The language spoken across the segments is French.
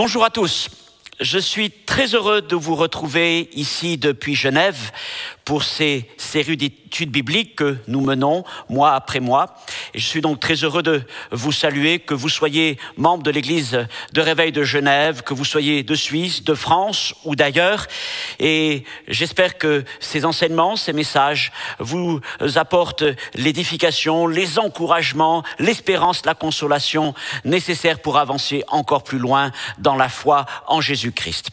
Bonjour à tous. Je suis très heureux de vous retrouver ici depuis Genève pour ces séries d'études bibliques que nous menons mois après mois. Et je suis donc très heureux de vous saluer, que vous soyez membre de l'Église de Réveil de Genève, que vous soyez de Suisse, de France ou d'ailleurs. Et j'espère que ces enseignements, ces messages vous apportent l'édification, les encouragements, l'espérance, la consolation nécessaires pour avancer encore plus loin dans la foi en Jésus-Christ.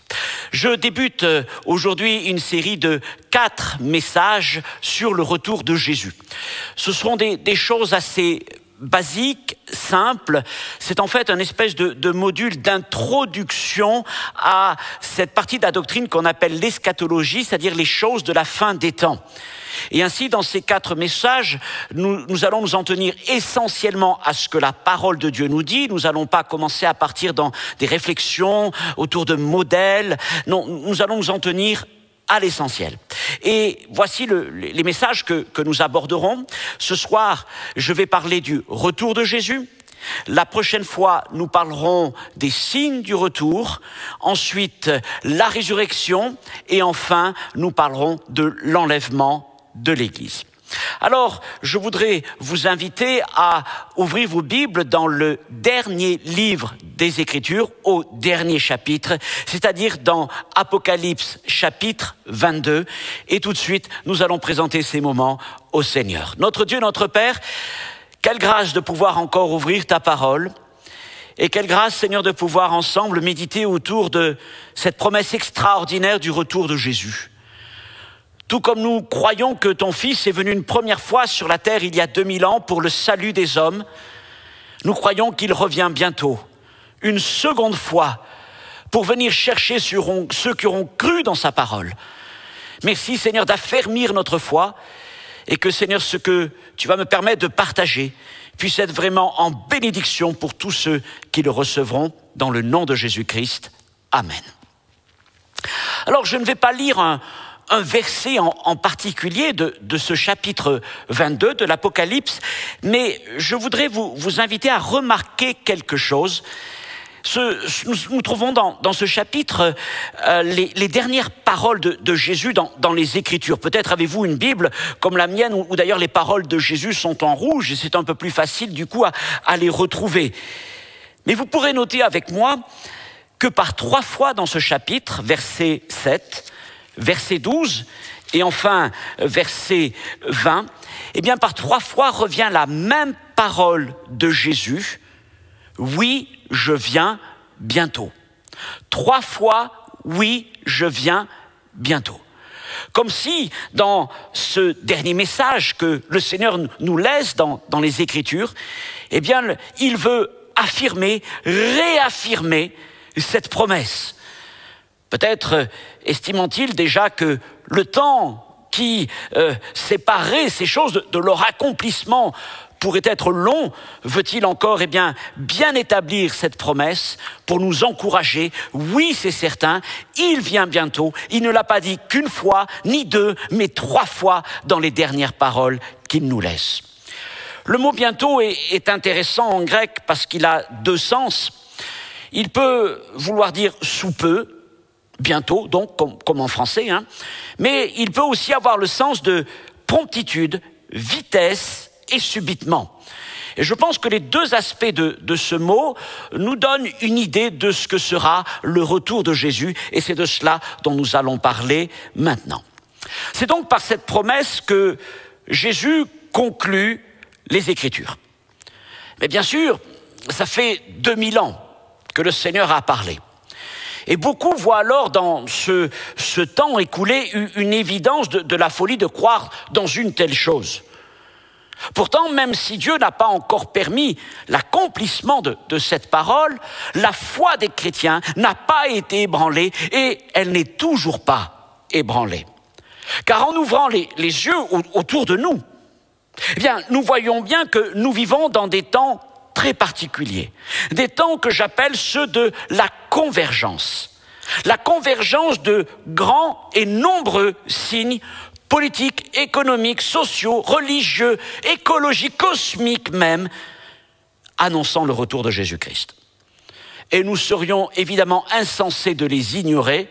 Je débute aujourd'hui une série de 4 messages sur le retour de Jésus. Ce seront des choses assez basiques, simples. C'est en fait une espèce de module d'introduction à cette partie de la doctrine qu'on appelle l'eschatologie, c'est-à-dire les choses de la fin des temps. Et ainsi, dans ces 4 messages, nous allons nous en tenir essentiellement à ce que la parole de Dieu nous dit. Nous n'allons pas commencer à partir dans des réflexions autour de modèles. Non, nous allons nous en tenir à l'essentiel. Et voici les messages que nous aborderons. Ce soir, je vais parler du retour de Jésus. La prochaine fois, nous parlerons des signes du retour. Ensuite, la résurrection. Et enfin, nous parlerons de l'enlèvement de l'Église. Alors, je voudrais vous inviter à ouvrir vos Bibles dans le dernier livre des Écritures, au dernier chapitre, c'est-à-dire dans Apocalypse chapitre 22. Et tout de suite, nous allons présenter ces moments au Seigneur. Notre Dieu, notre Père, quelle grâce de pouvoir encore ouvrir ta parole. Et quelle grâce, Seigneur, de pouvoir ensemble méditer autour de cette promesse extraordinaire du retour de Jésus. Tout comme nous croyons que ton Fils est venu une première fois sur la terre il y a 2000 ans pour le salut des hommes, nous croyons qu'il revient bientôt, une seconde fois, pour venir chercher ceux qui auront cru dans sa parole. Merci, Seigneur, d'affermir notre foi et que, Seigneur, ce que tu vas me permettre de partager puisse être vraiment en bénédiction pour tous ceux qui le recevront dans le nom de Jésus-Christ. Amen. Alors, je ne vais pas lire un verset en particulier de ce chapitre 22 de l'Apocalypse, mais je voudrais vous inviter à remarquer quelque chose. Nous trouvons dans ce chapitre les dernières paroles de Jésus dans les Écritures. Peut-être avez-vous une Bible comme la mienne, où d'ailleurs les paroles de Jésus sont en rouge, et c'est un peu plus facile du coup à les retrouver. Mais vous pourrez noter avec moi que par 3 fois dans ce chapitre, verset 7, verset 12 et enfin verset 20, eh bien par 3 fois revient la même parole de Jésus. Oui, je viens bientôt. 3 fois, oui, je viens bientôt. Comme si dans ce dernier message que le Seigneur nous laisse dans les Écritures, eh bien il veut affirmer, réaffirmer cette promesse. Peut-être estiment-ils déjà que le temps qui séparait ces choses de leur accomplissement pourrait être long. Veut-il encore bien établir cette promesse pour nous encourager? Oui, c'est certain, il vient bientôt. Il ne l'a pas dit qu'une fois, ni 2, mais 3 fois dans les dernières paroles qu'il nous laisse. Le mot « bientôt » est intéressant en grec parce qu'il a 2 sens. Il peut vouloir dire « sous peu », bientôt, donc, comme en français, mais il peut aussi avoir le sens de promptitude, vitesse et subitement. Et je pense que les 2 aspects de ce mot nous donnent une idée de ce que sera le retour de Jésus, et c'est de cela dont nous allons parler maintenant. C'est donc par cette promesse que Jésus conclut les Écritures. Mais bien sûr, ça fait 2000 ans que le Seigneur a parlé. Et beaucoup voient alors dans ce temps écoulé une évidence de la folie de croire dans une telle chose. Pourtant, même si Dieu n'a pas encore permis l'accomplissement de cette parole, la foi des chrétiens n'a pas été ébranlée et elle n'est toujours pas ébranlée. Car en ouvrant les yeux autour de nous, eh bien, nous voyons bien que nous vivons dans des temps très particuliers, des temps que j'appelle ceux de la convergence de grands et nombreux signes politiques, économiques, sociaux, religieux, écologiques, cosmiques même, annonçant le retour de Jésus-Christ. et nous serions évidemment insensés de les ignorer,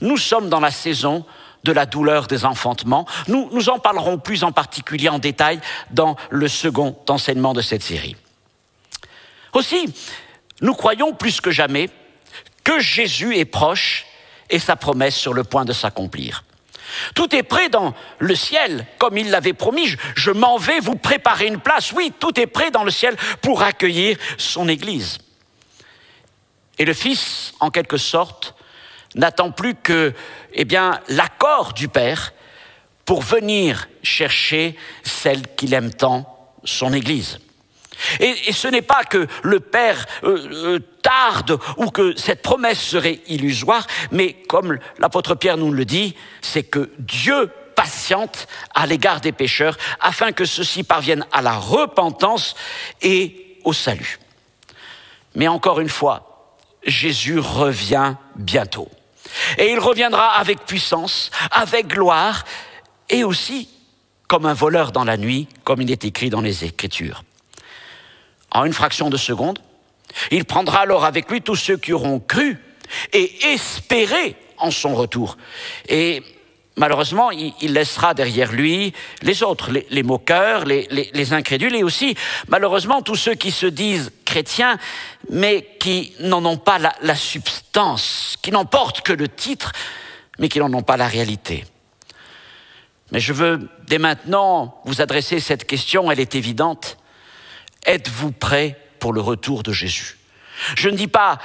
nous sommes dans la saison de la douleur des enfantements. Nous en parlerons plus en particulier en détail dans le second enseignement de cette série. Aussi, nous croyons plus que jamais que Jésus est proche et sa promesse sur le point de s'accomplir. Tout est prêt dans le ciel, comme il l'avait promis. Je m'en vais vous préparer une place. Oui, tout est prêt dans le ciel pour accueillir son Église. Et le Fils, en quelque sorte, n'attend plus que l'accord du Père pour venir chercher celle qu'il aime tant, son Église. Et ce n'est pas que le Père tarde ou que cette promesse serait illusoire, mais comme l'apôtre Pierre nous le dit, c'est que Dieu patiente à l'égard des pécheurs afin que ceux-ci parviennent à la repentance et au salut. Mais encore une fois, Jésus revient bientôt. Et il reviendra avec puissance, avec gloire et aussi comme un voleur dans la nuit, comme il est écrit dans les Écritures. En une fraction de seconde, il prendra alors avec lui tous ceux qui auront cru et espéré en son retour. Et malheureusement, il laissera derrière lui les autres, les moqueurs, les incrédules et aussi, malheureusement, tous ceux qui se disent chrétiens, mais qui n'en ont pas la substance, qui n'en portent que le titre, mais qui n'en ont pas la réalité. Mais je veux dès maintenant vous adresser cette question, elle est évidente. Êtes-vous prêts pour le retour de Jésus? Je ne dis pas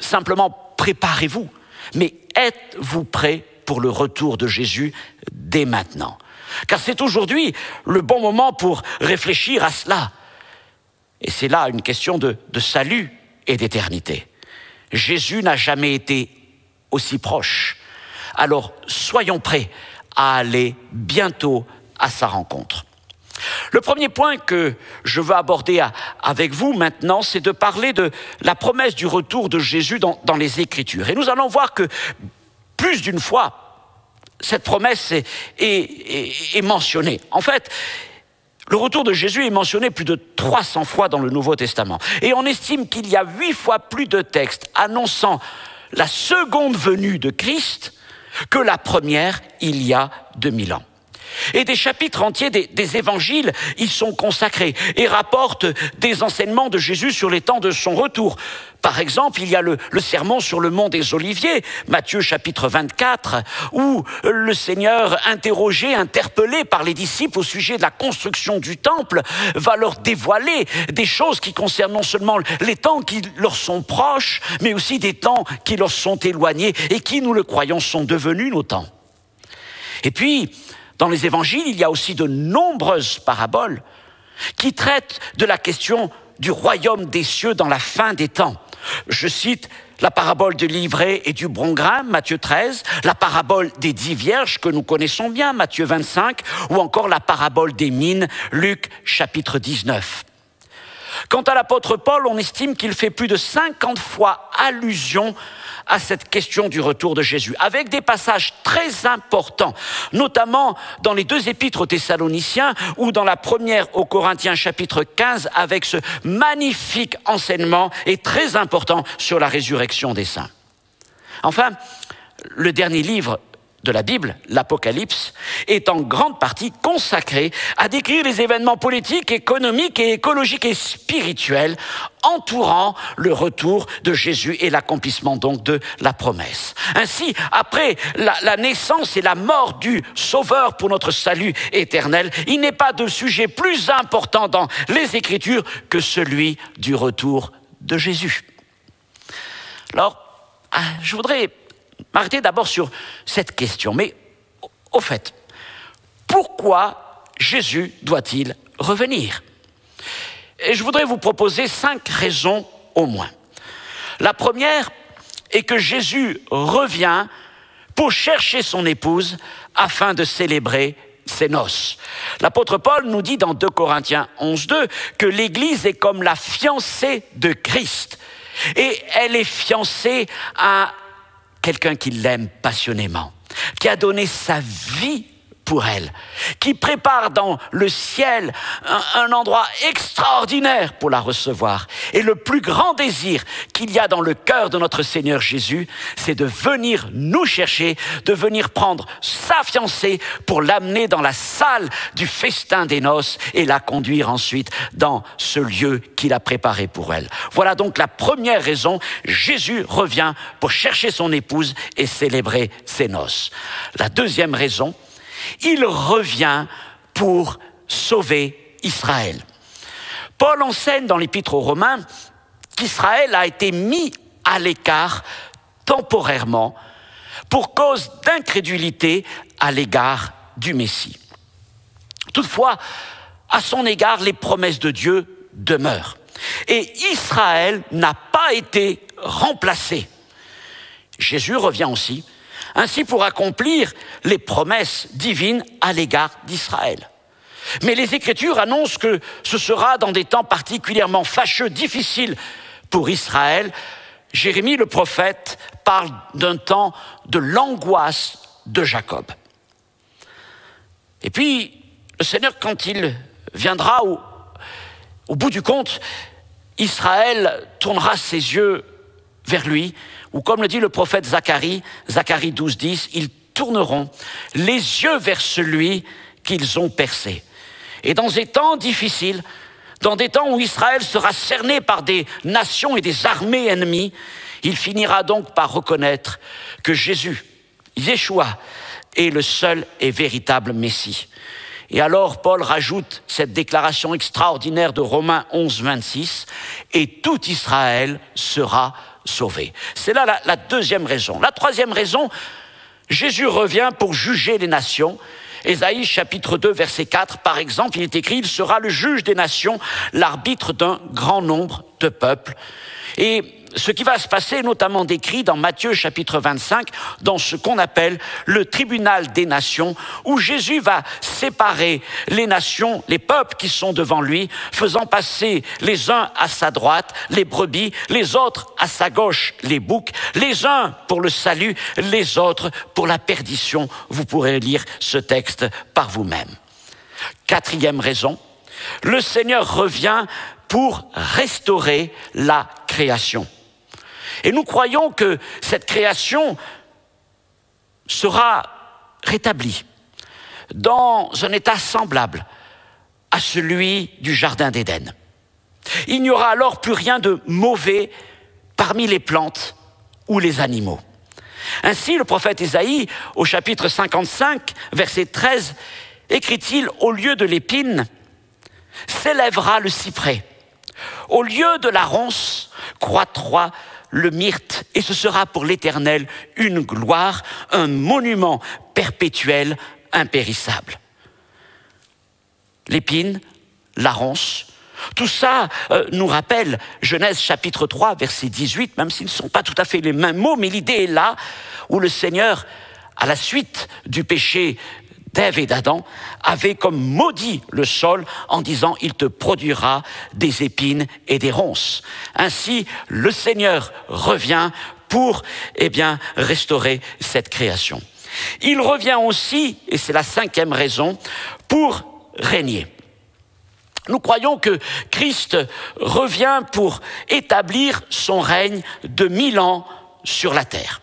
simplement préparez-vous, mais êtes-vous prêts pour le retour de Jésus dès maintenant? Car c'est aujourd'hui le bon moment pour réfléchir à cela. Et c'est là une question de salut et d'éternité. Jésus n'a jamais été aussi proche. Alors soyons prêts à aller bientôt à sa rencontre. Le premier point que je veux aborder avec vous maintenant, c'est de parler de la promesse du retour de Jésus dans les Écritures. Et nous allons voir que plus d'une fois, cette promesse est mentionnée. En fait, le retour de Jésus est mentionné plus de 300 fois dans le Nouveau Testament. Et on estime qu'il y a 8 fois plus de textes annonçant la seconde venue de Christ que la première il y a 2000 ans. Et des chapitres entiers des évangiles y sont consacrés et rapportent des enseignements de Jésus sur les temps de son retour. Par exemple, il y a le sermon sur le mont des Oliviers, Matthieu chapitre 24, où le Seigneur, interpellé par les disciples au sujet de la construction du temple, va leur dévoiler des choses qui concernent non seulement les temps qui leur sont proches, mais aussi des temps qui leur sont éloignés et qui, nous le croyons, sont devenus nos temps. Et puis, dans les évangiles, il y a aussi de nombreuses paraboles qui traitent de la question du royaume des cieux dans la fin des temps. Je cite la parabole de l'ivraie et du bon grain, Matthieu 13, la parabole des 10 vierges que nous connaissons bien, Matthieu 25, ou encore la parabole des mines, Luc chapitre 19. Quant à l'apôtre Paul, on estime qu'il fait plus de 50 fois allusion à cette question du retour de Jésus, avec des passages très importants, notamment dans les 2 épîtres aux Thessaloniciens ou dans la première aux Corinthiens chapitre 15, avec ce magnifique enseignement et très important sur la résurrection des saints. Enfin, le dernier livre de la Bible, l'Apocalypse, est en grande partie consacré à décrire les événements politiques, économiques et écologiques et spirituels entourant le retour de Jésus et l'accomplissement donc de la promesse. Ainsi, après la naissance et la mort du Sauveur pour notre salut éternel, il n'est pas de sujet plus important dans les Écritures que celui du retour de Jésus. Alors, je voudrais m'arrêter d'abord sur cette question. Mais au fait, pourquoi Jésus doit-il revenir? Et je voudrais vous proposer 5 raisons au moins. La première est que Jésus revient pour chercher son épouse afin de célébrer ses noces. L'apôtre Paul nous dit dans 2 Corinthiens 11:2 que l'Église est comme la fiancée de Christ. Et elle est fiancée à quelqu'un qui l'aime passionnément, qui a donné sa vie pour elle, qui prépare dans le ciel un endroit extraordinaire pour la recevoir. Et le plus grand désir qu'il y a dans le cœur de notre Seigneur Jésus, c'est de venir nous chercher, de venir prendre sa fiancée pour l'amener dans la salle du festin des noces et la conduire ensuite dans ce lieu qu'il a préparé pour elle. Voilà donc la première raison. Jésus revient pour chercher son épouse et célébrer ses noces. La deuxième raison, il revient pour sauver Israël. Paul enseigne dans l'Épître aux Romains qu'Israël a été mis à l'écart temporairement pour cause d'incrédulité à l'égard du Messie. Toutefois, à son égard, les promesses de Dieu demeurent. Et Israël n'a pas été remplacé. Jésus revient aussi, ainsi pour accomplir les promesses divines à l'égard d'Israël. Mais les Écritures annoncent que ce sera dans des temps particulièrement fâcheux, difficiles pour Israël. Jérémie, le prophète, parle d'un temps de l'angoisse de Jacob. Et puis, le Seigneur, quand il viendra au bout du compte, Israël tournera ses yeux vers lui, ou comme le dit le prophète Zacharie, Zacharie 12, 10, ils tourneront les yeux vers celui qu'ils ont percé. Et dans des temps difficiles, dans des temps où Israël sera cerné par des nations et des armées ennemies, il finira donc par reconnaître que Jésus, Yeshua, est le seul et véritable Messie. Et alors Paul rajoute cette déclaration extraordinaire de Romains 11, 26, « Et tout Israël sera sauvé ». C'est là la deuxième raison. La troisième raison, Jésus revient pour juger les nations. Ésaïe chapitre 2, verset 4, par exemple, il est écrit « Il sera le juge des nations, l'arbitre d'un grand nombre de peuples ». Et ce qui va se passer est notamment décrit dans Matthieu chapitre 25, dans ce qu'on appelle le tribunal des nations, où Jésus va séparer les nations, les peuples qui sont devant lui, faisant passer les uns à sa droite, les brebis, les autres à sa gauche, les boucs, les uns pour le salut, les autres pour la perdition. Vous pourrez lire ce texte par vous-même. Quatrième raison, le Seigneur revient pour restaurer la création. Et nous croyons que cette création sera rétablie dans un état semblable à celui du Jardin d'Éden. Il n'y aura alors plus rien de mauvais parmi les plantes ou les animaux. Ainsi, le prophète Ésaïe, au chapitre 55, verset 13, écrit-il « Au lieu de l'épine, s'élèvera le cyprès. Au lieu de la ronce, croîtra le myrte, et ce sera pour l'Éternel une gloire, un monument perpétuel, impérissable. » L'épine, la ronce, tout ça nous rappelle Genèse chapitre 3, verset 18, même s'ils ne sont pas tout à fait les mêmes mots, mais l'idée est là, où le Seigneur, à la suite du péché d'Ève et d'Adam, avait comme maudit le sol en disant « Il te produira des épines et des ronces ». Ainsi, le Seigneur revient pour restaurer cette création. Il revient aussi, et c'est la cinquième raison, pour régner. Nous croyons que Christ revient pour établir son règne de 1000 ans sur la terre.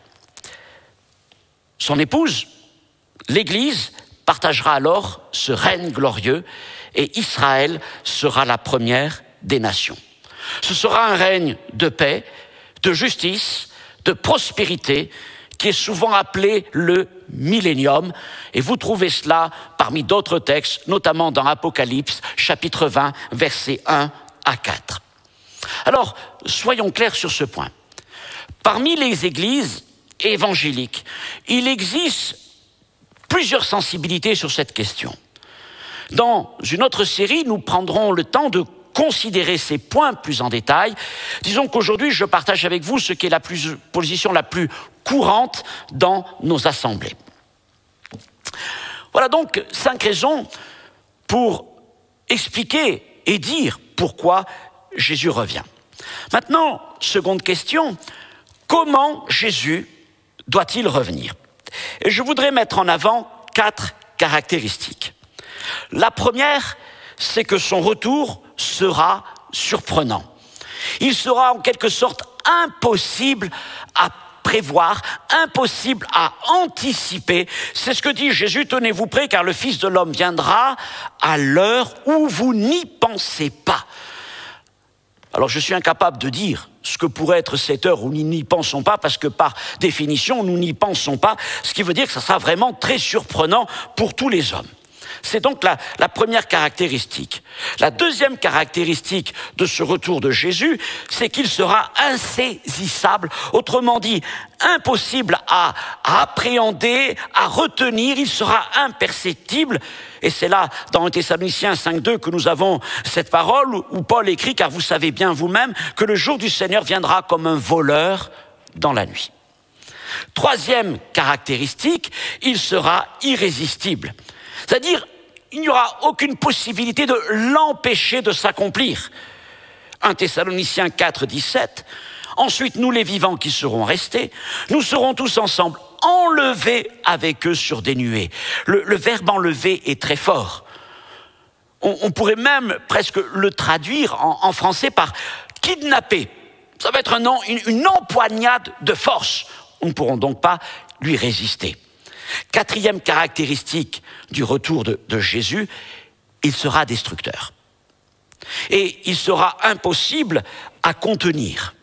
Son épouse, l'Église, partagera alors ce règne glorieux et Israël sera la première des nations. Ce sera un règne de paix, de justice, de prospérité qui est souvent appelé le millénium. Et vous trouvez cela parmi d'autres textes, notamment dans Apocalypse, chapitre 20, versets 1 à 4. Alors, soyons clairs sur ce point. Parmi les églises évangéliques, il existe plusieurs sensibilités sur cette question. Dans une autre série, nous prendrons le temps de considérer ces points plus en détail. Disons qu'aujourd'hui, je partage avec vous ce qui est la position la plus courante dans nos assemblées. Voilà donc 5 raisons pour expliquer et dire pourquoi Jésus revient. Maintenant, seconde question, comment Jésus doit-il revenir ? Et je voudrais mettre en avant 4 caractéristiques. La première, c'est que son retour sera surprenant. Il sera en quelque sorte impossible à prévoir, impossible à anticiper. C'est ce que dit Jésus, tenez-vous prêts car le Fils de l'homme viendra à l'heure où vous n'y pensez pas. Alors je suis incapable de dire ce que pourrait être cette heure où nous n'y pensons pas, parce que par définition, nous n'y pensons pas, ce qui veut dire que ça sera vraiment très surprenant pour tous les hommes. C'est donc la première caractéristique. La deuxième caractéristique de ce retour de Jésus, c'est qu'il sera insaisissable, autrement dit, impossible à appréhender, à retenir, il sera imperceptible. Et c'est là, dans 1 Thessaloniciens 5.2, que nous avons cette parole où Paul écrit, car vous savez bien vous-même que le jour du Seigneur viendra comme un voleur dans la nuit. Troisième caractéristique, il sera irrésistible. C'est-à-dire, il n'y aura aucune possibilité de l'empêcher de s'accomplir. 1 Thessaloniciens 4.17, ensuite nous les vivants qui serons restés, nous serons tous ensemble enlevés avec eux sur des nuées. Le verbe enlever est très fort. On pourrait même presque le traduire en français par kidnapper. Ça va être une empoignade de force. Nous ne pourrons donc pas lui résister. Quatrième caractéristique du retour de Jésus, il sera destructeur. Et il sera impossible à contenir.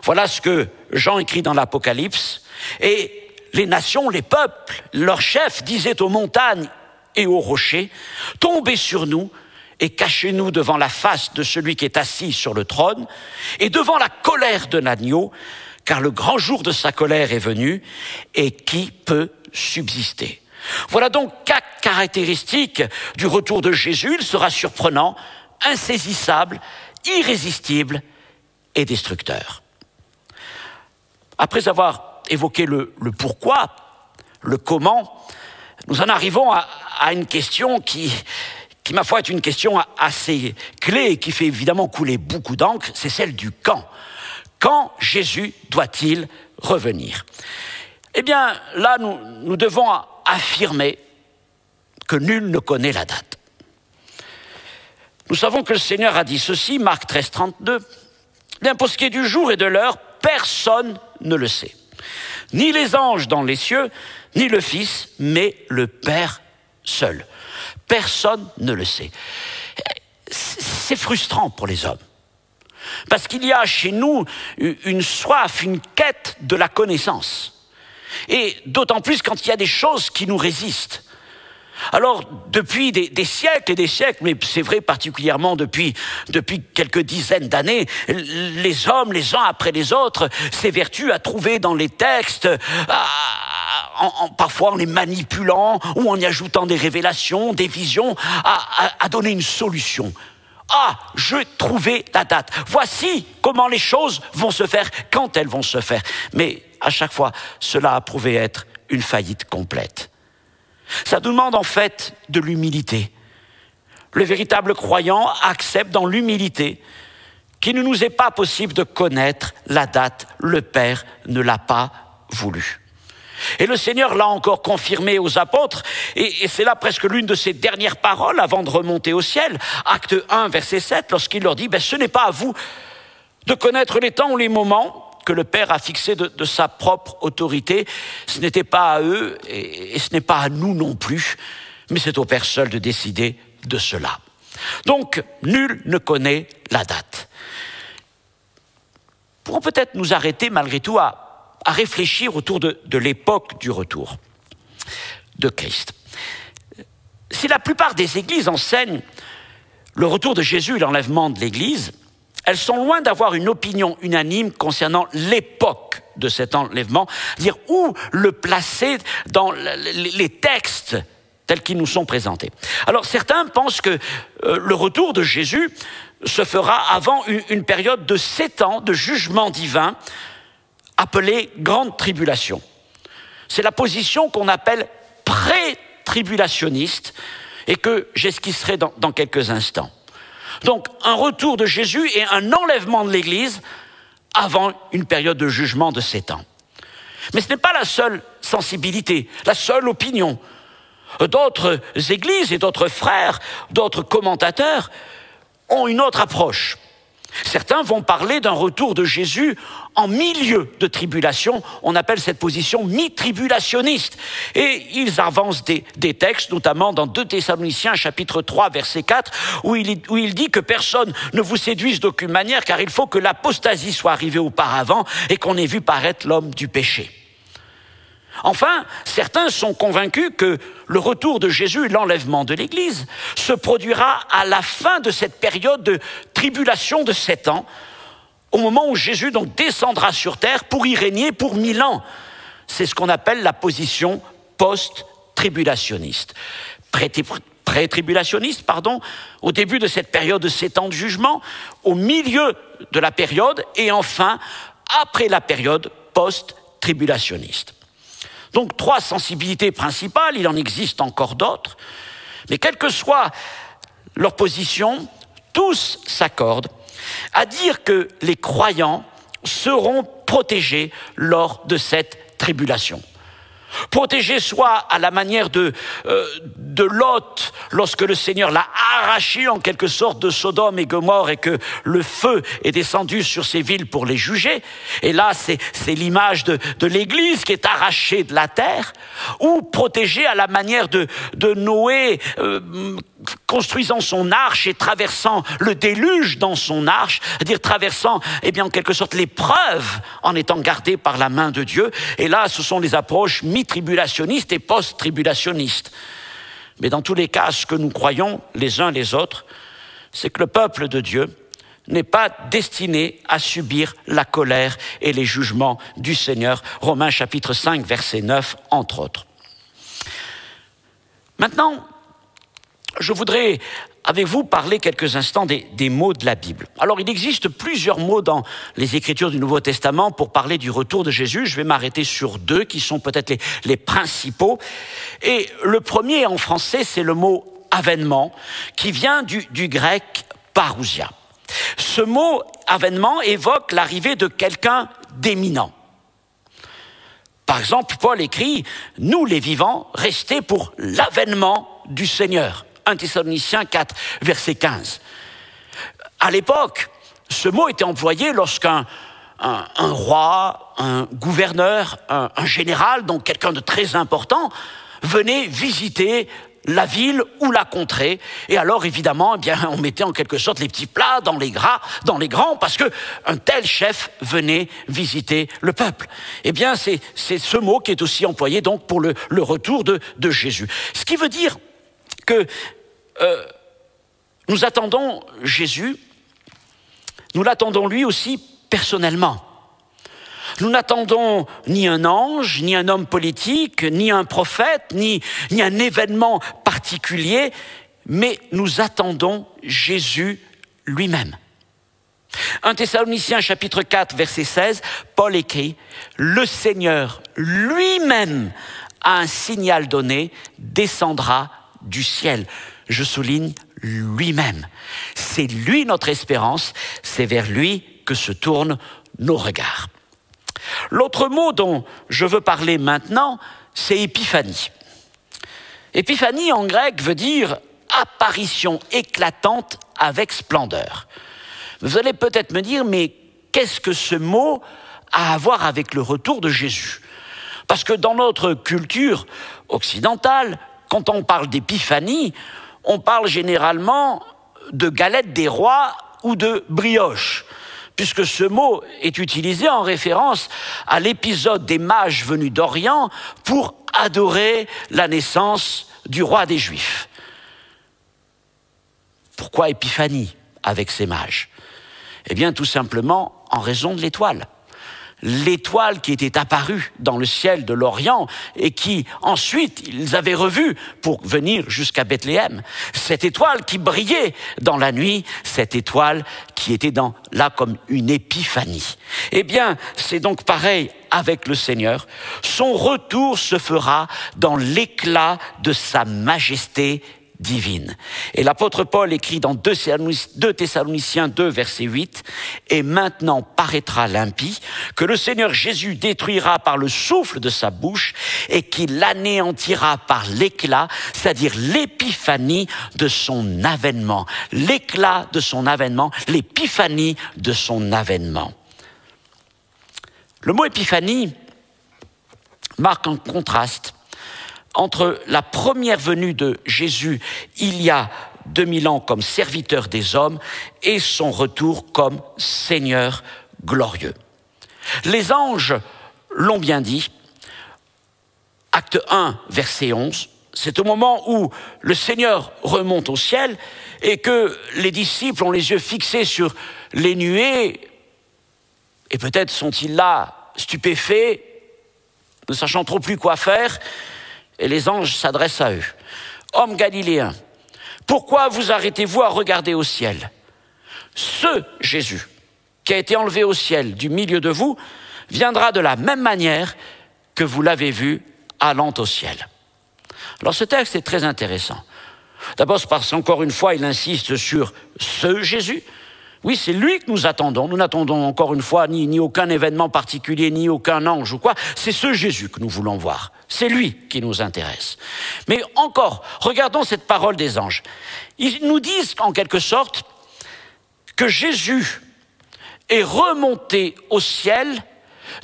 Voilà ce que Jean écrit dans l'Apocalypse. Et les nations, les peuples, leurs chefs disaient aux montagnes et aux rochers, « Tombez sur nous et cachez-nous devant la face de celui qui est assis sur le trône et devant la colère de l'agneau, car le grand jour de sa colère est venu, et qui peut subsister ?» Voilà donc 4 caractéristiques du retour de Jésus. Il sera surprenant, insaisissable, irrésistible et destructeur. Après avoir évoqué le pourquoi, le comment, nous en arrivons à une question qui, ma foi, est une question assez clé et qui fait évidemment couler beaucoup d'encre, c'est celle du quand. Quand Jésus doit-il revenir ? Eh bien, là, nous devons affirmer que nul ne connaît la date. Nous savons que le Seigneur a dit ceci, Marc 13.32. Bien, pour ce qui est du jour et de l'heure, personne ne le sait. Ni les anges dans les cieux, ni le Fils, mais le Père seul. Personne ne le sait. C'est frustrant pour les hommes. Parce qu'il y a chez nous une soif, une quête de la connaissance. Et d'autant plus quand il y a des choses qui nous résistent. Alors, depuis des siècles et des siècles, mais c'est vrai particulièrement depuis quelques dizaines d'années, les hommes, les uns après les autres, s'évertuent à trouver dans les textes, parfois en les manipulant ou en y ajoutant des révélations, des visions, à donner une solution. Ah, j'ai trouvé la date. Voici comment les choses vont se faire, quand elles vont se faire. Mais à chaque fois, cela a prouvé être une faillite complète. Ça demande en fait de l'humilité. Le véritable croyant accepte dans l'humilité qu'il ne nous est pas possible de connaître la date. Le Père ne l'a pas voulu. Et le Seigneur l'a encore confirmé aux apôtres, et c'est là presque l'une de ses dernières paroles avant de remonter au ciel. Acte 1, verset 7, lorsqu'il leur dit « Ce n'est pas à vous de connaître les temps ou les moments que le Père a fixés de sa propre autorité. Ce n'était pas à eux, et ce n'est pas à nous non plus, mais c'est au Père seul de décider de cela. » Donc, nul ne connaît la date. Pourrons peut-être nous arrêter malgré tout à réfléchir autour de l'époque du retour de Christ. Si la plupart des églises enseignent le retour de Jésus et l'enlèvement de l'Église, elles sont loin d'avoir une opinion unanime concernant l'époque de cet enlèvement, c'est-à-dire où le placer dans les textes tels qu'ils nous sont présentés. Alors certains pensent que le retour de Jésus se fera avant une période de 7 ans de jugement divin, appelée Grande Tribulation. C'est la position qu'on appelle pré-tribulationniste et que j'esquisserai dans quelques instants. Donc, un retour de Jésus et un enlèvement de l'Église avant une période de jugement de 7 ans. Mais ce n'est pas la seule sensibilité, la seule opinion. D'autres églises et d'autres frères, d'autres commentateurs ont une autre approche. Certains vont parler d'un retour de Jésus en milieu de tribulation. On appelle cette position mi-tribulationniste. Et ils avancent des textes, notamment dans 2 Thessaloniciens, chapitre 3, verset 4, où il dit que personne ne vous séduise d'aucune manière, car il faut que l'apostasie soit arrivée auparavant et qu'on ait vu paraître l'homme du péché. Enfin, certains sont convaincus que le retour de Jésus et l'enlèvement de l'Église se produira à la fin de cette période de tribulation de 7 ans, au moment où Jésus donc descendra sur terre pour y régner pour 1000 ans. C'est ce qu'on appelle la position post-tribulationniste. Pré-tribulationniste, au début de cette période de 7 ans de jugement, au milieu de la période et enfin après la période post-tribulationniste. Donc 3 sensibilités principales, il en existe encore d'autres, mais quelle que soit leur position, tous s'accordent à dire que les croyants seront protégés lors de cette tribulation. Protégés soit à la manière de Lot, lorsque le Seigneur l'a arraché en quelque sorte de Sodome et Gomorrhe et que le feu est descendu sur ces villes pour les juger. Et là, c'est l'image de l'Église qui est arrachée de la terre. Ou protégés à la manière de Noé, construisant son arche et traversant le déluge dans son arche, c'est-à-dire traversant, en quelque sorte, l'épreuve en étant gardé par la main de Dieu. Et là, ce sont des approches mi-tribulationnistes et post-tribulationnistes. Mais dans tous les cas, ce que nous croyons les uns les autres, c'est que le peuple de Dieu n'est pas destiné à subir la colère et les jugements du Seigneur. Romains chapitre 5, verset 9, entre autres. Maintenant, je voudrais avec vous parler quelques instants des mots de la Bible. Alors, il existe plusieurs mots dans les Écritures du Nouveau Testament pour parler du retour de Jésus. Je vais m'arrêter sur 2 qui sont peut-être les principaux. Et le premier en français, c'est le mot « avènement » qui vient du grec « parousia ». Ce mot « avènement » évoque l'arrivée de quelqu'un d'éminent. Par exemple, Paul écrit « Nous, les vivants, restés pour l'avènement du Seigneur ». 1 Thessaloniciens 4, verset 15. À l'époque, ce mot était employé lorsqu'un roi, un gouverneur, un général, donc quelqu'un de très important, venait visiter la ville ou la contrée. Et alors, évidemment, on mettait en quelque sorte les petits plats dans les grands, parce que un tel chef venait visiter le peuple. C'est ce mot qui est aussi employé donc pour le retour de Jésus. Ce qui veut dire que nous attendons Jésus, nous l'attendons lui aussi personnellement. Nous n'attendons ni un ange, ni un homme politique, ni un prophète, ni un événement particulier, mais nous attendons Jésus lui-même. 1 Thessaloniciens chapitre 4, verset 16, Paul écrit « Le Seigneur lui-même a un signal donné, descendra du ciel. » Je souligne lui-même. C'est lui notre espérance, c'est vers lui que se tournent nos regards. L'autre mot dont je veux parler maintenant, c'est épiphanie. Épiphanie en grec veut dire apparition éclatante avec splendeur. Vous allez peut-être me dire, mais qu'est-ce que ce mot a à voir avec le retour de Jésus? Parce que dans notre culture occidentale, quand on parle d'épiphanie, on parle généralement de galette des rois ou de brioche, puisque ce mot est utilisé en référence à l'épisode des mages venus d'Orient pour adorer la naissance du roi des Juifs. Pourquoi épiphanie avec ces mages? Tout simplement en raison de l'étoile. L'étoile qui était apparue dans le ciel de l'Orient et qui, ensuite, ils avaient revue pour venir jusqu'à Bethléem. Cette étoile qui brillait dans la nuit, cette étoile qui était là comme une épiphanie. C'est donc pareil avec le Seigneur. Son retour se fera dans l'éclat de sa majesté divine. Et l'apôtre Paul écrit dans 2 Thessaloniciens 2, verset 8, « Et maintenant paraîtra l'impie, que le Seigneur Jésus détruira par le souffle de sa bouche et qu'il l'anéantira par l'éclat, c'est-à-dire l'épiphanie de son avènement. » L'éclat de son avènement, l'épiphanie de son avènement. Le mot épiphanie marque un contraste entre la première venue de Jésus il y a 2000 ans comme serviteur des hommes et son retour comme Seigneur glorieux. Les anges l'ont bien dit, acte 1, verset 11, c'est au moment où le Seigneur remonte au ciel et que les disciples ont les yeux fixés sur les nuées, et peut-être sont-ils là stupéfaits, ne sachant trop plus quoi faire, et les anges s'adressent à eux. « Hommes galiléens, pourquoi vous arrêtez-vous à regarder au ciel ? Ce Jésus qui a été enlevé au ciel du milieu de vous viendra de la même manière que vous l'avez vu allant au ciel. » Alors ce texte est très intéressant. D'abord parce qu'encore une fois, il insiste sur ce Jésus. Oui, c'est lui que nous attendons. Nous n'attendons encore une fois ni aucun événement particulier, ni aucun ange ou quoi. C'est ce Jésus que nous voulons voir. C'est lui qui nous intéresse. Mais encore, regardons cette parole des anges. Ils nous disent en quelque sorte que Jésus est remonté au ciel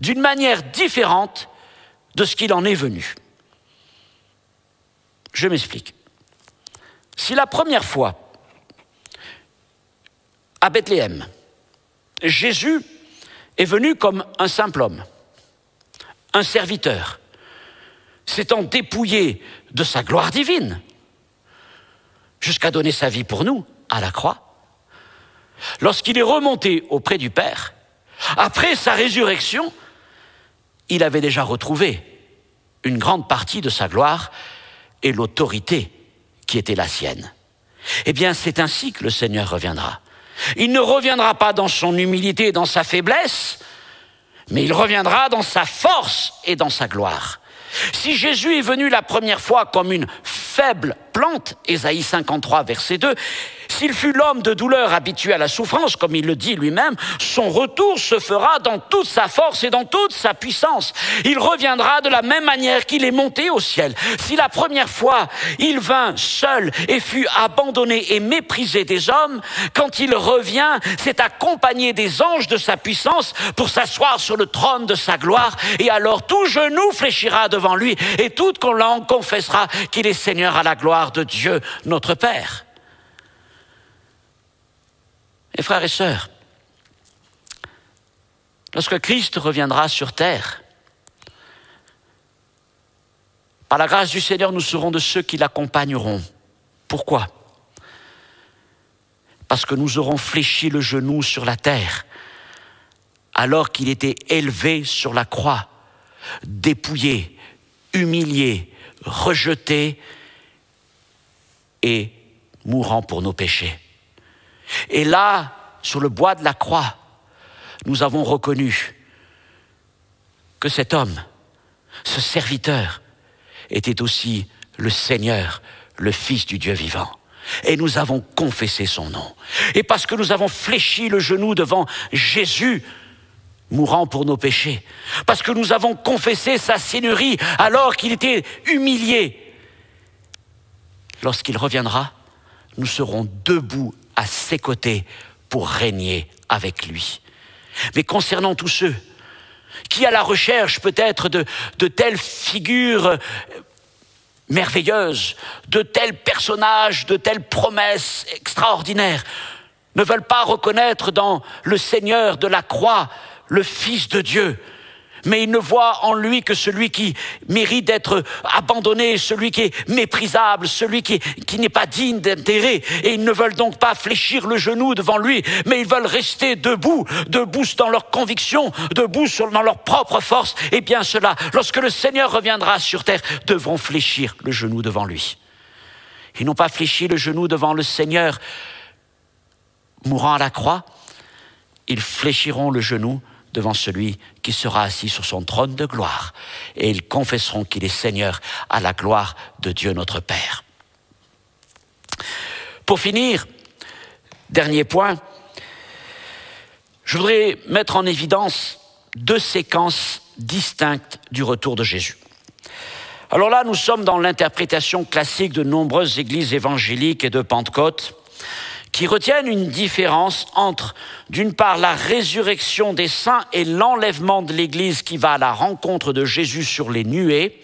d'une manière différente de ce qu'il en est venu. Je m'explique. Si la première fois, à Bethléem, Jésus est venu comme un simple homme, un serviteur, s'étant dépouillé de sa gloire divine, jusqu'à donner sa vie pour nous à la croix. Lorsqu'il est remonté auprès du Père, après sa résurrection, il avait déjà retrouvé une grande partie de sa gloire et l'autorité qui était la sienne. Eh bien, c'est ainsi que le Seigneur reviendra. Il ne reviendra pas dans son humilité et dans sa faiblesse, mais il reviendra dans sa force et dans sa gloire. Si Jésus est venu la première fois comme une faible plante, Ésaïe 53, verset 2, s'il fut l'homme de douleur habitué à la souffrance, comme il le dit lui-même, son retour se fera dans toute sa force et dans toute sa puissance. Il reviendra de la même manière qu'il est monté au ciel. Si la première fois, il vint seul et fut abandonné et méprisé des hommes, quand il revient, c'est accompagné des anges de sa puissance pour s'asseoir sur le trône de sa gloire. Et alors tout genou fléchira devant lui et toute langue confessera qu'il est Seigneur à la gloire de Dieu, notre Père. Et frères et sœurs, lorsque Christ reviendra sur terre, par la grâce du Seigneur, nous serons de ceux qui l'accompagneront. Pourquoi ? Parce que nous aurons fléchi le genou sur la terre, alors qu'il était élevé sur la croix, dépouillé, humilié, rejeté et mourant pour nos péchés. Et là, sur le bois de la croix, nous avons reconnu que cet homme, ce serviteur, était aussi le Seigneur, le Fils du Dieu vivant. Et nous avons confessé son nom. Et parce que nous avons fléchi le genou devant Jésus, mourant pour nos péchés, parce que nous avons confessé sa seigneurie alors qu'il était humilié, lorsqu'il reviendra, nous serons debout à ses côtés pour régner avec lui. Mais concernant tous ceux qui, à la recherche peut-être de telles figures merveilleuses, de tels personnages, de telles promesses extraordinaires, ne veulent pas reconnaître dans le Seigneur de la croix le Fils de Dieu, mais ils ne voient en lui que celui qui mérite d'être abandonné, celui qui est méprisable, celui qui n'est pas digne d'intérêt. Et ils ne veulent donc pas fléchir le genou devant lui, mais ils veulent rester debout dans leurs convictions, debout dans leur propre force. Et bien cela, lorsque le Seigneur reviendra sur terre, devront fléchir le genou devant lui. Ils n'ont pas fléchi le genou devant le Seigneur mourant à la croix, ils fléchiront le genou devant celui qui sera assis sur son trône de gloire. Et ils confesseront qu'il est Seigneur à la gloire de Dieu notre Père. Pour finir, dernier point, je voudrais mettre en évidence 2 séquences distinctes du retour de Jésus. Alors là, nous sommes dans l'interprétation classique de nombreuses églises évangéliques et de Pentecôte qui retiennent une différence entre, d'une part, la résurrection des saints et l'enlèvement de l'Église qui va à la rencontre de Jésus sur les nuées,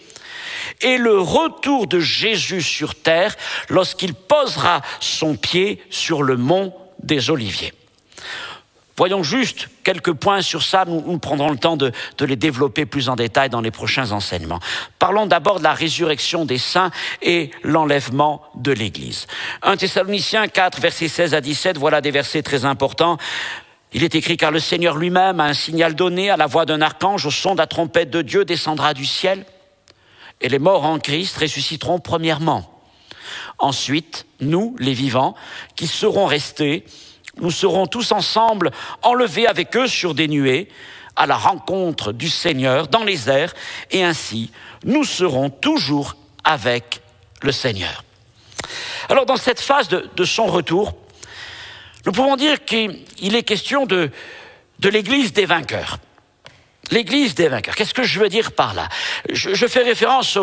et le retour de Jésus sur terre lorsqu'il posera son pied sur le mont des Oliviers. Voyons juste quelques points sur ça, nous prendrons le temps de les développer plus en détail dans les prochains enseignements. Parlons d'abord de la résurrection des saints et l'enlèvement de l'Église. 1 Thessaloniciens 4, versets 16 à 17, voilà des versets très importants. Il est écrit « Car le Seigneur lui-même a un signal donné à la voix d'un archange, au son de la trompette de Dieu descendra du ciel, et les morts en Christ ressusciteront premièrement. Ensuite, nous, les vivants, qui serons restés, nous serons tous ensemble enlevés avec eux sur des nuées à la rencontre du Seigneur dans les airs, et ainsi nous serons toujours avec le Seigneur. » Alors dans cette phase de son retour, nous pouvons dire qu'il est question de l'Église des vainqueurs. L'Église des vainqueurs. Qu'est-ce que je veux dire par là ? Je fais référence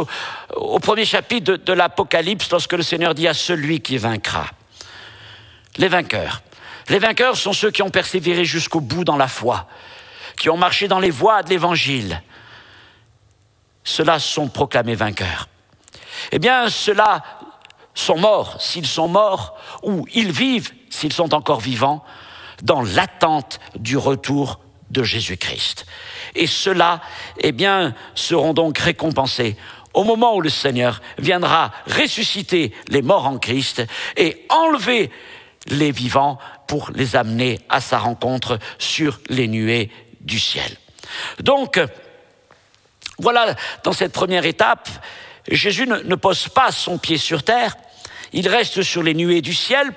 au premier chapitre de l'Apocalypse lorsque le Seigneur dit à celui qui vaincra. Les vainqueurs. Les vainqueurs sont ceux qui ont persévéré jusqu'au bout dans la foi, qui ont marché dans les voies de l'Évangile. Ceux-là sont proclamés vainqueurs. Eh bien, ceux-là sont morts, s'ils sont morts, ou ils vivent, s'ils sont encore vivants, dans l'attente du retour de Jésus-Christ. Et ceux-là, eh bien, seront donc récompensés au moment où le Seigneur viendra ressusciter les morts en Christ et enlever les vivants pour les amener à sa rencontre sur les nuées du ciel. Donc, voilà, dans cette première étape, Jésus ne pose pas son pied sur terre, il reste sur les nuées du ciel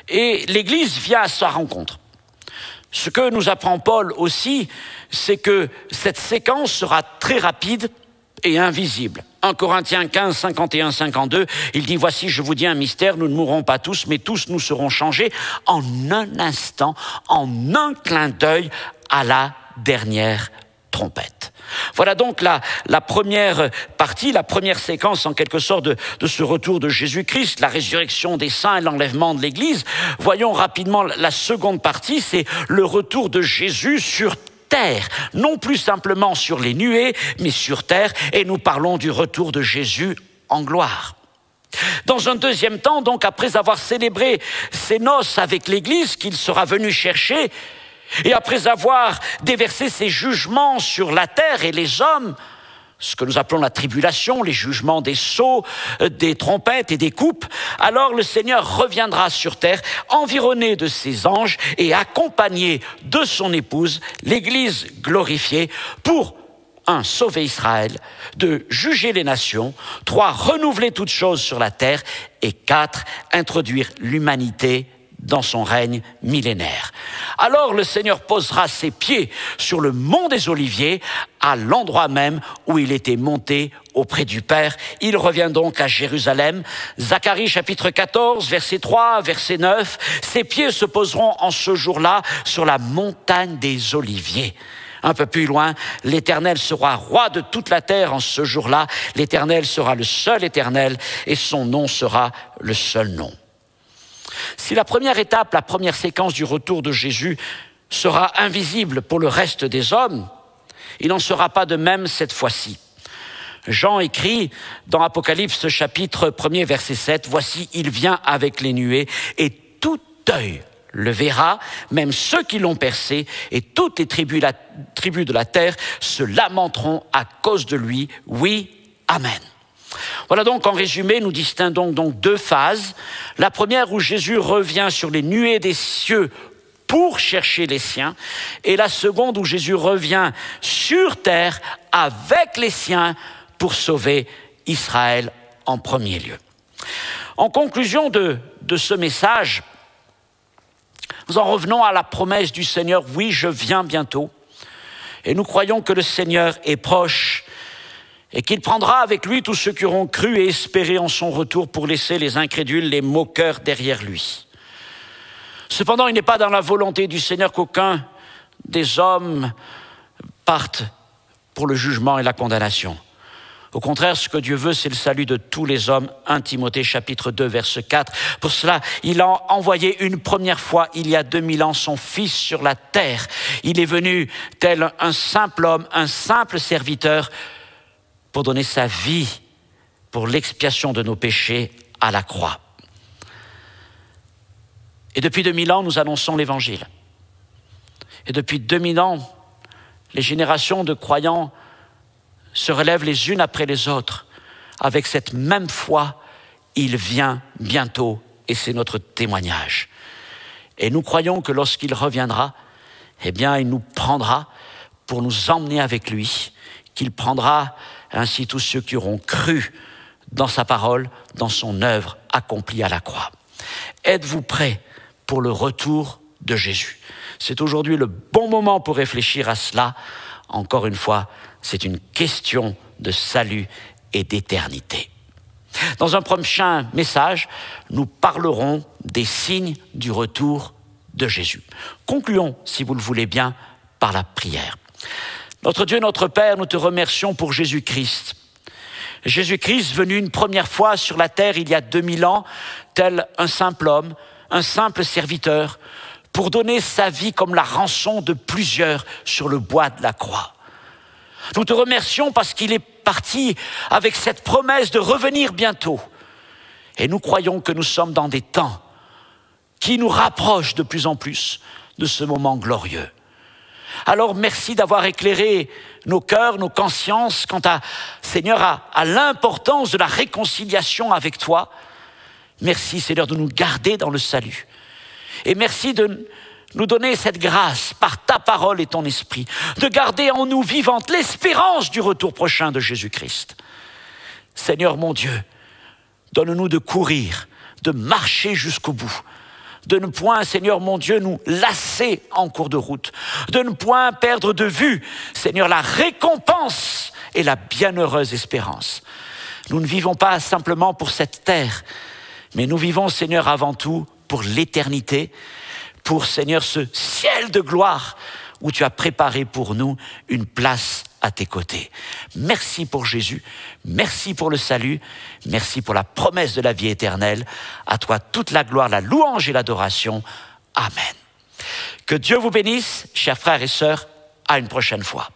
et l'Église vient à sa rencontre. Ce que nous apprend Paul aussi, c'est que cette séquence sera très rapide et invisible. 1 Corinthiens 15, 51, 52, il dit « Voici, je vous dis un mystère, nous ne mourrons pas tous, mais tous nous serons changés en un instant, en un clin d'œil à la dernière trompette. » Voilà donc la première partie, la première séquence en quelque sorte de ce retour de Jésus-Christ, la résurrection des saints et l'enlèvement de l'Église. Voyons rapidement la seconde partie, c'est le retour de Jésus sur terre, non plus simplement sur les nuées, mais sur terre, et nous parlons du retour de Jésus en gloire. Dans un deuxième temps, donc, après avoir célébré ses noces avec l'Église qu'il sera venu chercher, et après avoir déversé ses jugements sur la terre et les hommes, ce que nous appelons la tribulation, les jugements des sceaux, des trompettes et des coupes, alors le Seigneur reviendra sur terre, environné de ses anges et accompagné de son épouse, l'Église glorifiée, pour 1. Sauver Israël, 2. Juger les nations, 3. Renouveler toutes choses sur la terre, et 4. Introduire l'humanité dans son règne millénaire. Alors le Seigneur posera ses pieds sur le mont des Oliviers, à l'endroit même où il était monté auprès du Père. Il revient donc à Jérusalem. Zacharie chapitre 14, verset 3, verset 9. Ses pieds se poseront en ce jour-là sur la montagne des Oliviers. Un peu plus loin, l'Éternel sera roi de toute la terre en ce jour-là. L'Éternel sera le seul Éternel et son nom sera le seul nom. Si la première étape, la première séquence du retour de Jésus sera invisible pour le reste des hommes, il n'en sera pas de même cette fois-ci. Jean écrit dans Apocalypse chapitre 1er verset 7, « Voici, il vient avec les nuées et tout œil le verra, même ceux qui l'ont percé, et toutes les tribus de la terre se lamenteront à cause de lui. Oui, Amen. » Voilà donc en résumé, nous distinguons donc 2 phases. La première où Jésus revient sur les nuées des cieux pour chercher les siens, et la seconde où Jésus revient sur terre avec les siens pour sauver Israël en premier lieu. En conclusion de ce message, nous en revenons à la promesse du Seigneur, oui, je viens bientôt, et nous croyons que le Seigneur est proche et qu'il prendra avec lui tous ceux qui auront cru et espéré en son retour pour laisser les incrédules, les moqueurs derrière lui. Cependant, il n'est pas dans la volonté du Seigneur qu'aucun des hommes parte pour le jugement et la condamnation. Au contraire, ce que Dieu veut, c'est le salut de tous les hommes. 1 Timothée chapitre 2, verset 4. Pour cela, il a envoyé une première fois, il y a 2000 ans, son Fils sur la terre. Il est venu tel un simple homme, un simple serviteur, pour donner sa vie pour l'expiation de nos péchés à la croix. Et depuis 2000 ans, nous annonçons l'Évangile. Et depuis 2000 ans, les générations de croyants se relèvent les unes après les autres avec cette même foi. Il vient bientôt et c'est notre témoignage. Et nous croyons que lorsqu'il reviendra, eh bien, il nous prendra pour nous emmener avec lui, qu'il prendra ainsi tous ceux qui auront cru dans sa parole, dans son œuvre accomplie à la croix. Êtes-vous prêts pour le retour de Jésus? C'est aujourd'hui le bon moment pour réfléchir à cela. Encore une fois, c'est une question de salut et d'éternité. Dans un prochain message, nous parlerons des signes du retour de Jésus. Concluons, si vous le voulez bien, par la prière. Notre Dieu, notre Père, nous te remercions pour Jésus-Christ. Jésus-Christ venu une première fois sur la terre il y a 2000 ans, tel un simple homme, un simple serviteur, pour donner sa vie comme la rançon de plusieurs sur le bois de la croix. Nous te remercions parce qu'il est parti avec cette promesse de revenir bientôt. Et nous croyons que nous sommes dans des temps qui nous rapprochent de plus en plus de ce moment glorieux. Alors merci d'avoir éclairé nos cœurs, nos consciences quant à, Seigneur, à l'importance de la réconciliation avec toi. Merci, Seigneur, de nous garder dans le salut. Et merci de nous donner cette grâce par ta parole et ton esprit, de garder en nous vivante l'espérance du retour prochain de Jésus-Christ. Seigneur mon Dieu, donne-nous de courir, de marcher jusqu'au bout, de ne point, Seigneur mon Dieu, nous lasser en cours de route, de ne point perdre de vue, Seigneur, la récompense et la bienheureuse espérance. Nous ne vivons pas simplement pour cette terre, mais nous vivons, Seigneur, avant tout pour l'éternité, pour, Seigneur, ce ciel de gloire où tu as préparé pour nous une place à tes côtés. Merci pour Jésus, merci pour le salut, merci pour la promesse de la vie éternelle. À toi toute la gloire, la louange et l'adoration. Amen. Que Dieu vous bénisse, chers frères et sœurs, à une prochaine fois.